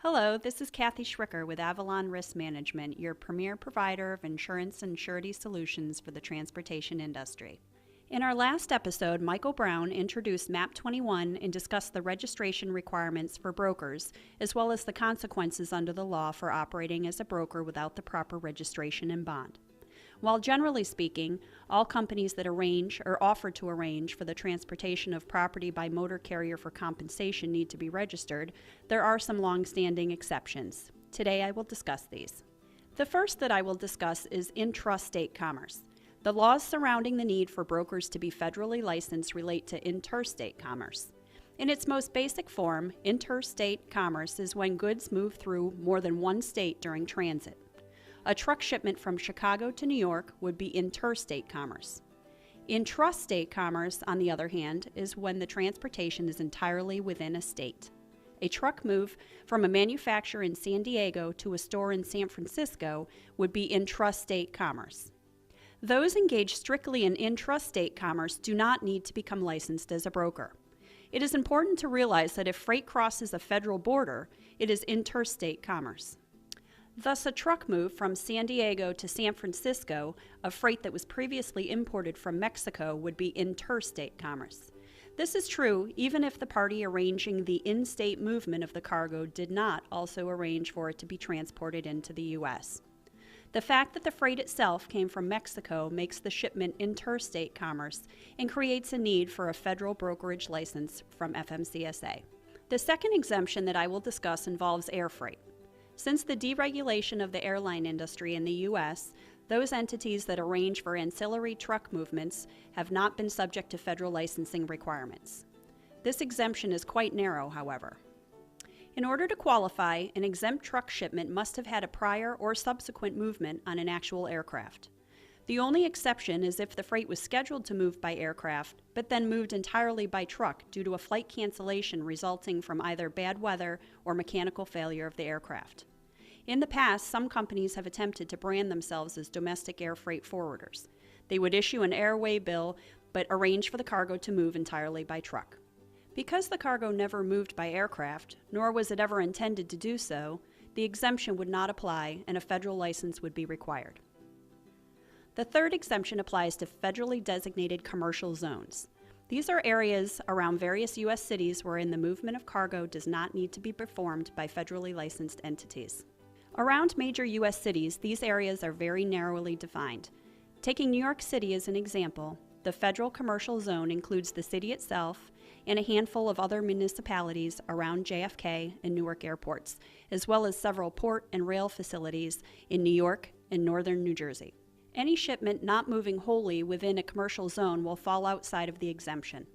Hello, this is Kathy Schricker with Avalon Risk Management, your premier provider of insurance and surety solutions for the transportation industry. In our last episode, Michael Brown introduced MAP-21 and discussed the registration requirements for brokers, as well as the consequences under the law for operating as a broker without the proper registration and bond. While generally speaking, all companies that arrange or offer to arrange for the transportation of property by motor carrier for compensation need to be registered, there are some long-standing exceptions. Today I will discuss these. The first that I will discuss is intrastate commerce. The laws surrounding the need for brokers to be federally licensed relate to interstate commerce. In its most basic form, interstate commerce is when goods move through more than one state during transit. A truck shipment from Chicago to New York would be interstate commerce. Intrastate commerce, on the other hand, is when the transportation is entirely within a state. A truck move from a manufacturer in San Diego to a store in San Francisco would be intrastate commerce. Those engaged strictly in intrastate commerce do not need to become licensed as a broker. It is important to realize that if freight crosses a federal border, it is interstate commerce. Thus, a truck move from San Diego to San Francisco of freight that was previously imported from Mexico would be interstate commerce. This is true even if the party arranging the in-state movement of the cargo did not also arrange for it to be transported into the U.S. The fact that the freight itself came from Mexico makes the shipment interstate commerce and creates a need for a federal brokerage license from FMCSA. The second exemption that I will discuss involves air freight. Since the deregulation of the airline industry in the U.S., those entities that arrange for ancillary truck movements have not been subject to federal licensing requirements. This exemption is quite narrow, however. In order to qualify, an exempt truck shipment must have had a prior or subsequent movement on an actual aircraft. The only exception is if the freight was scheduled to move by aircraft, but then moved entirely by truck due to a flight cancellation resulting from either bad weather or mechanical failure of the aircraft. In the past, some companies have attempted to brand themselves as domestic air freight forwarders. They would issue an airway bill, but arrange for the cargo to move entirely by truck. Because the cargo never moved by aircraft, nor was it ever intended to do so, the exemption would not apply and a federal license would be required. The third exemption applies to federally designated commercial zones. These are areas around various U.S. cities wherein the movement of cargo does not need to be performed by federally licensed entities. Around major U.S. cities, these areas are very narrowly defined. Taking New York City as an example, the federal commercial zone includes the city itself and a handful of other municipalities around JFK and Newark airports, as well as several port and rail facilities in New York and northern New Jersey. Any shipment not moving wholly within a commercial zone will fall outside of the exemption.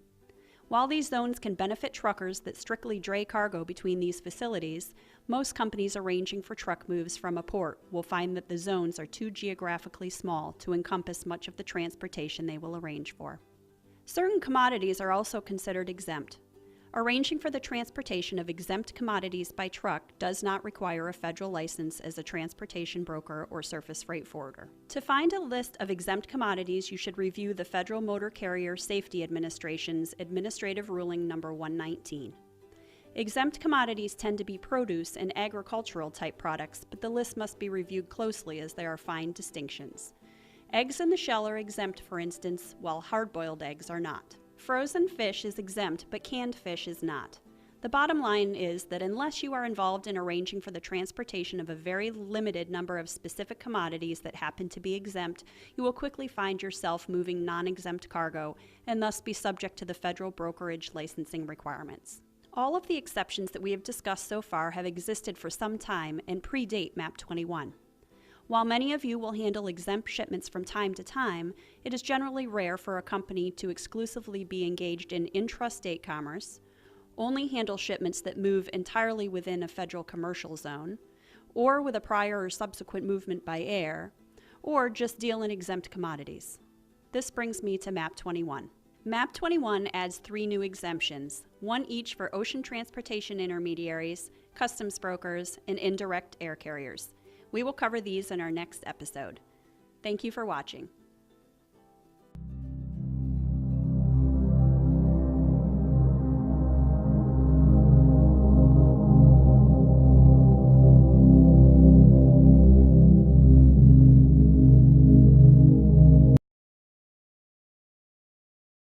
While these zones can benefit truckers that strictly dray cargo between these facilities, most companies arranging for truck moves from a port will find that the zones are too geographically small to encompass much of the transportation they will arrange for. Certain commodities are also considered exempt. Arranging for the transportation of exempt commodities by truck does not require a federal license as a transportation broker or surface freight forwarder. To find a list of exempt commodities, you should review the Federal Motor Carrier Safety Administration's Administrative Ruling No. 119. Exempt commodities tend to be produce and agricultural type products, but the list must be reviewed closely as there are fine distinctions. Eggs in the shell are exempt, for instance, while hard-boiled eggs are not. Frozen fish is exempt, but canned fish is not. The bottom line is that unless you are involved in arranging for the transportation of a very limited number of specific commodities that happen to be exempt, you will quickly find yourself moving non-exempt cargo and thus be subject to the federal brokerage licensing requirements. All of the exceptions that we have discussed so far have existed for some time and predate MAP-21. While many of you will handle exempt shipments from time to time, it is generally rare for a company to exclusively be engaged in intrastate commerce, only handle shipments that move entirely within a federal commercial zone, or with a prior or subsequent movement by air, or just deal in exempt commodities. This brings me to MAP-21. MAP-21 adds 3 new exemptions, one each for ocean transportation intermediaries, customs brokers, and indirect air carriers. We will cover these in our next episode. Thank you for watching.